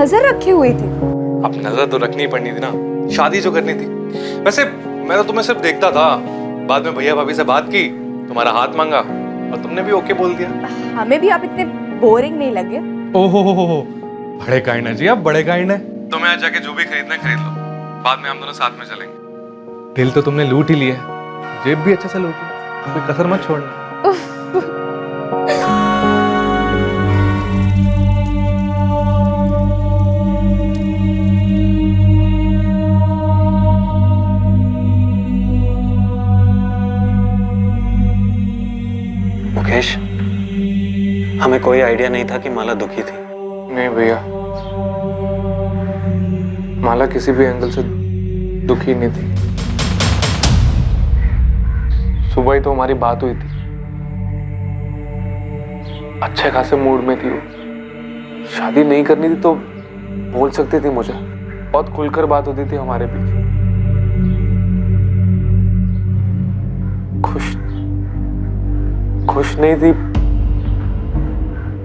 नजर रखी हुई थी। अब नजर तो रखनी पड़नी थी ना, शादी जो करनी थी। वैसे मैं तो तुम्हें सिर्फ देखता था, बाद में भैया भाभी से बात की, तुम्हारा हाथ मांगा और तुमने भी ओके बोल दिया। हमें भी आप इतने बोरिंग नहीं लगे। ओहो बड़े काइंड है जी, आप बड़े काइंड है। तुम्हें आज जाके जो भी खरीदना है खरीद लो, बाद में हम दोनों साथ में चलेंगे। दिल तो तुमने लूट ही लिया है, जेब भी अच्छे से लूट ली, कोई कसर मत छोड़ना। मुकेश, हमें कोई आइडिया नहीं था कि माला दुखी थी। नहीं भैया, माला किसी भी एंगल से दुखी नहीं थी। सुबह ही तो हमारी बात हुई थी, अच्छे खासे मूड में थी वो। शादी नहीं करनी थी तो बोल सकती थी मुझे, बहुत खुलकर बात होती थी हमारे बीच। खुश नहीं थी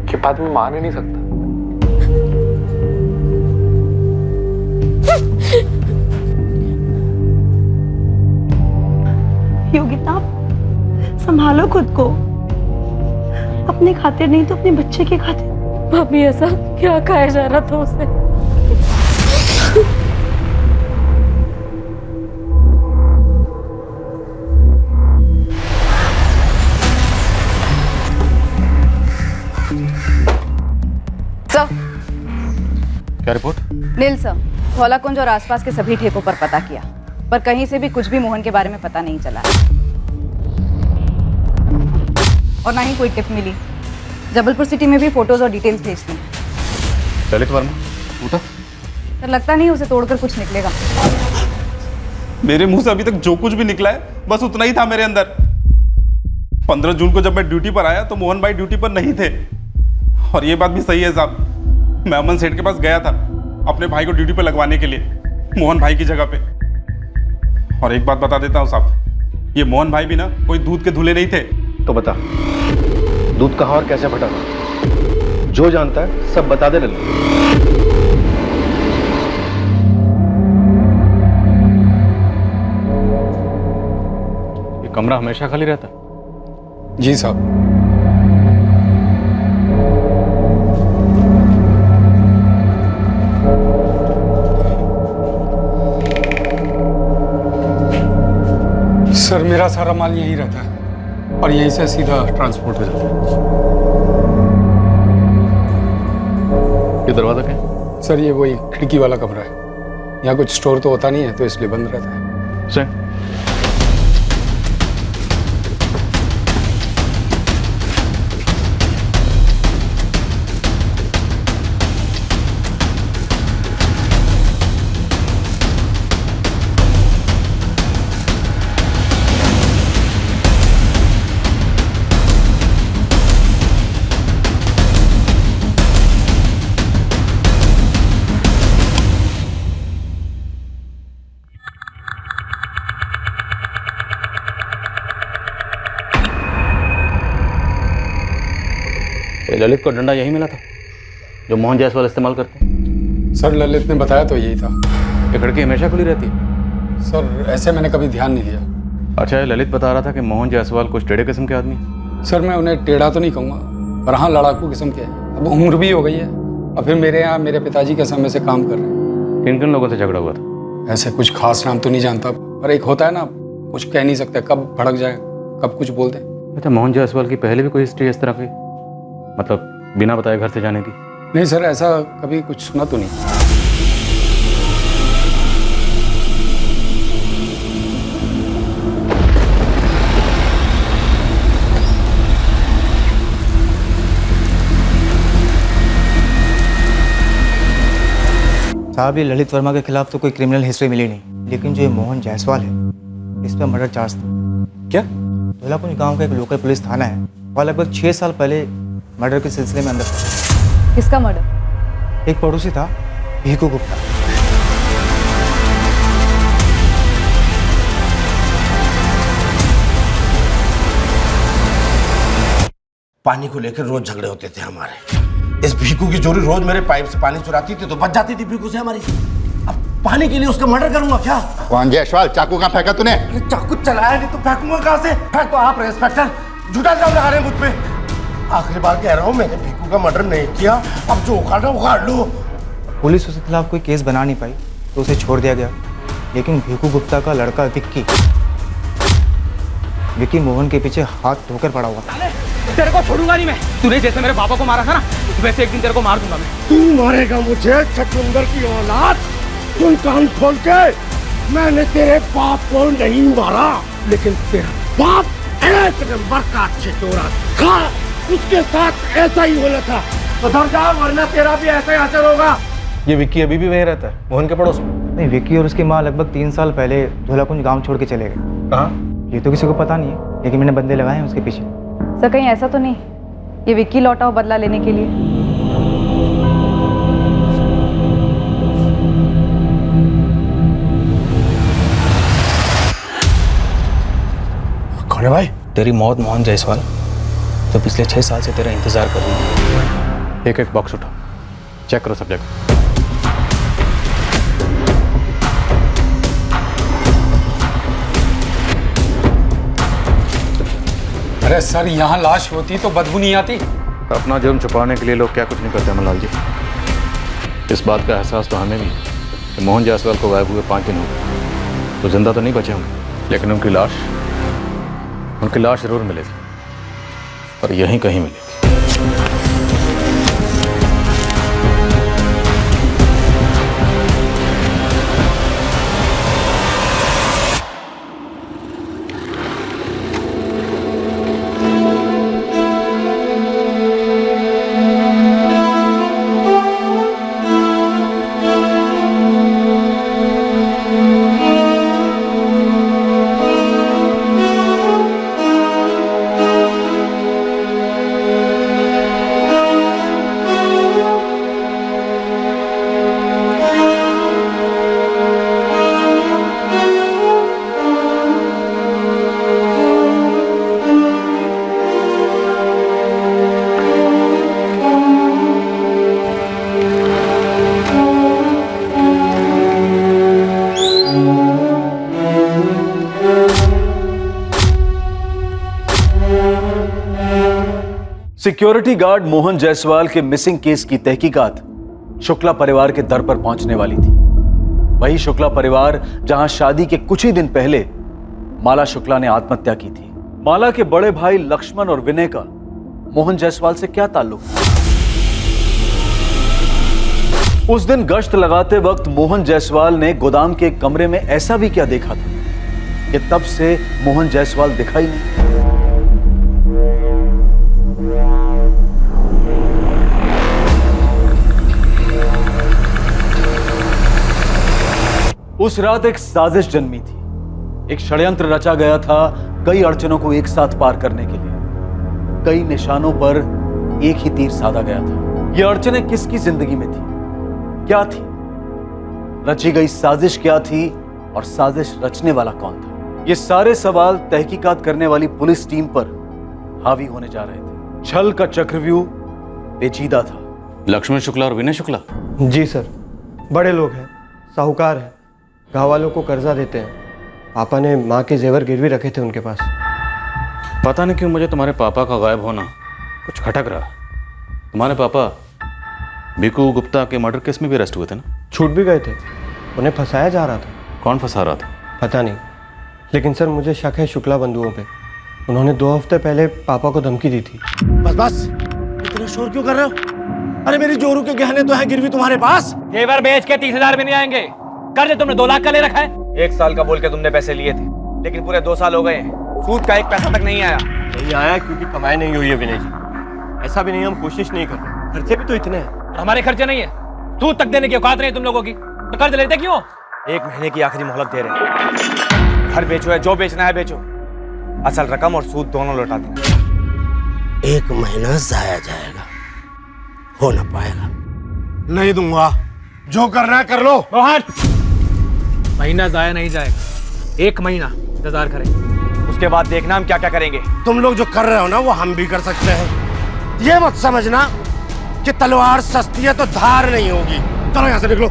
कि बात में मान ही नहीं सकता। योगिता, संभालो खुद को, अपने खातिर नहीं तो अपने बच्चे के खातिर। भाभी ऐसा क्या खाया जा रहा था उसे? सर, क्या रिपोर्ट? नील सर, धौलाकुंज और आसपास के सभी ठेकों पर पता किया, पर कहीं से भी कुछ भी मोहन के बारे में पता नहीं चला और ना ही कोई टिप मिली। जबलपुर सिटी में भी फोटोज और डिटेल्स भेजती हैं। ललित वर्मा उठा। सर, लगता नहीं उसे तोड़कर कुछ निकलेगा। मेरे मुंह से अभी तक जो कुछ भी निकला है बस उतना ही था मेरे अंदर। 15 जून को जब मैं ड्यूटी पर आया तो मोहन भाई ड्यूटी पर नहीं थे। और ये बात भी सही है साहब, मैं अमन सेठ के पास गया था अपने भाई को ड्यूटी पर लगवाने के लिए, मोहन भाई की जगह पे। और एक बात बता देता हूँ साहब, ये मोहन भाई भी ना कोई दूध के धुले नहीं थे। तो बता, दूध कहाँ और कैसे फटा था? जो जानता है सब बता दे लल्लू। ये कमरा हमेशा खाली रहता? जी साहब। सर, मेरा सारा माल यहीं रहता है और यहीं से सीधा ट्रांसपोर्ट हो जाता है। ये दरवाजा क्या है? सर, ये वही खिड़की वाला कमरा है। यहाँ कुछ स्टोर तो होता नहीं है तो इसलिए बंद रहता है। सर, ललित को डंडा यही मिला था जो मोहन जायसवाल इस्तेमाल करते हैं? सर, ललित ने बताया तो यही था। ये खिड़की हमेशा खुली रहती है? सर, ऐसे मैंने कभी ध्यान नहीं दिया। अच्छा, ये ललित बता रहा था कि मोहन जायसवाल कुछ टेढ़े किस्म के आदमी हैं। सर, मैं उन्हें टेढ़ा तो नहीं कहूँगा, पर हाँ लड़ाकू किस्म के हैं। अब उम्र भी हो गई है और फिर मेरे यहाँ मेरे पिताजी के समय से काम कर रहे हैं। किन किन लोगों से झगड़ा हुआ था? ऐसे कुछ खास नाम तो नहीं जानता, पर एक होता है ना, कुछ कह नहीं सकते, कब भड़क जाए कब कुछ बोल दे। अच्छा, मोहन जायसवाल की पहले भी कोई हिस्ट्री इस तरह की, मतलब बिना बताए घर से जाने की? नहीं सर, ऐसा कभी कुछ सुना तो नहीं। साहब, ये ललित वर्मा के खिलाफ तो कोई क्रिमिनल हिस्ट्री मिली नहीं, लेकिन जो ये मोहन जायसवाल है इस पर मर्डर चार्ज था। क्या? धौलाकुंज गांव का एक लोकल पुलिस थाना है और लगभग 6 साल पहले मर्डर के सिलसिले में अंदर था। किसका मर्डर? एक पड़ोसी था, भीखू गुप्ता। पानी को लेकर रोज झगड़े होते थे हमारे। इस भीखू की जोड़ी रोज मेरे पाइप से पानी चुराती थी तो बच जाती थी भीखू से हमारी। अब पानी के लिए उसका मर्डर करूंगा क्या? कौन जायसवाल, चाकू कहाँ फेंका तूने? अरे चाकू चलाया नहीं तो फेंकूंगा कहाँ से? फेंक तो आप इंस्पेक्टर, झूठा इल्जाम लगा रहे हैं मुझ पे। आखिरी बार कह रहा हूँ, मैंने भीखू का मर्डर नहीं किया, अब जो उखाड़ना उखाड़ लो। पुलिस उसके खिलाफ कोई केस बना नहीं पाई तो उसे छोड़ दिया गया, लेकिन भीखू गुप्ता का लड़का विक्की मोहन के पीछे हाथ धोकर पड़ा हुआ था। तेरे को छोड़ूंगा नहीं मैं। तूने जैसे मेरे पापा को मारा था ना, वैसे एक दिन तेरे को मार दूंगा मैं। तू मारेगा मुझे, छछूंदर की औलाद? सुन कान खोल के, मैंने तेरे बाप को नहीं मारा, लेकिन तेरा बाप एक नंबर का अच्छे चोरा था, उसके साथ ऐसा ही होना था। तो डर जा, वरना तेरा भी ऐसा ही असर होगा। ये विक्की अभी भी वहीं रहता है, मोहन के पड़ोस में? नहीं, विक्की और उसकी माँ लगभग 3 साल पहले धोलाकुंज गांव छोड़ के चले गए। कहाँ? ये तो किसी को पता नहीं है, लेकिन मैंने बंदे लगाए हैं उसके पीछे। सर कहीं ऐसा तो नहीं ये विक्की लौटा हो बदला लेने के लिए? कौन है भाई? तेरी मौत मोहन जायसवाल तो पिछले 6 साल से तेरा इंतजार कर रही है। एक एक बॉक्स उठा, चेक करो सब जगह। अरे सर, यहाँ लाश होती तो बदबू नहीं आती? अपना जुर्म छुपाने के लिए लोग क्या कुछ नहीं करते अमरलाल जी। इस बात का एहसास तो हमें भी कि मोहन जायसवाल को गायब हुए 5 दिन हो गए, तो जिंदा तो नहीं बचे होंगे, लेकिन उनकी लाश जरूर मिलेगी, और यहीं कहीं मिलेगी। सिक्योरिटी गार्ड मोहन जायसवाल के मिसिंग केस की तहकीकात शुक्ला परिवार के दर पर पहुंचने वाली थी। वही शुक्ला परिवार जहां शादी के कुछ ही दिन पहले माला शुक्ला ने आत्महत्या की थी। माला के बड़े भाई लक्ष्मण और विनय का मोहन जायसवाल से क्या ताल्लुक था? उस दिन गश्त लगाते वक्त मोहन जायसवाल ने गोदाम के कमरे में ऐसा भी क्या देखा था कि तब से मोहन जायसवाल दिखाई नहीं। उस रात एक साजिश जन्मी थी, एक षड्यंत्र रचा गया था कई अड़चनों को एक साथ पार करने के लिए। कई निशानों पर एक ही तीर साधा गया था। ये अड़चनें किसकी जिंदगी में थी, क्या थी, रची गई साजिश क्या थी, और साजिश रचने वाला कौन था? ये सारे सवाल तहकीकात करने वाली पुलिस टीम पर हावी होने जा रहे थे। छल का चक्रव्यूह पेचीदा था। लक्ष्मण शुक्ला और विनय शुक्ला? जी सर, बड़े लोग हैं, साहूकार हैं, गाँव वालों को कर्जा देते हैं। पापा ने माँ के जेवर गिरवी रखे थे उनके पास। पता नहीं क्यों मुझे तुम्हारे पापा का गायब होना कुछ खटक रहा। तुम्हारे पापा भिक्कू गुप्ता के मर्डर केस में भी अरेस्ट हुए थे ना? छूट भी गए थे, उन्हें फंसाया जा रहा था। कौन फंसा रहा था? पता नहीं, लेकिन सर मुझे शक है शुक्ला बंधुओं पे। उन्होंने 2 हफ्ते पहले पापा को धमकी दी थी। बस इतना शोर क्यों कर रहे हो? अरे मेरी जोरू के गहने तो है गिरवी तुम्हारे पास। जेवर बेच के 30,000 में नहीं आएंगे। कर्ज तुमने 2 लाख का ले रखा है। 1 साल का बोल के तुमने पैसे लिए थे, लेकिन पूरे 2 साल हो गए हैं, सूद का 1 पैसा तक नहीं आया। नहीं आया क्योंकि कमाई नहीं हुई है विनय जी। ऐसा भी नहीं, हम कोशिश नहीं कर रहे, खर्चे भी तो इतने हैं। हमारे खर्चे नहीं है, सूद तक देने की औकात नहीं तुम लोगों की, तो कर्ज लेते क्यों? 1 महीने की आखिरी मोहलत दे रहे हैं। घर बेचो है, जो बेचना है बेचो, असल रकम और सूद दोनों लौटा देना। 1 महीना जाया जाएगा, हो ना पाएगा। नहीं दूंगा, जो करना है कर लो। मोहन, महीना जाया नहीं जाएगा, 1 महीना इंतजार करें, उसके बाद देखना हम क्या क्या करेंगे। तुम लोग जो कर रहे हो ना वो हम भी कर सकते हैं। ये मत समझना कि तलवार सस्ती है तो धार नहीं होगी। चलो यहाँ से निकलो।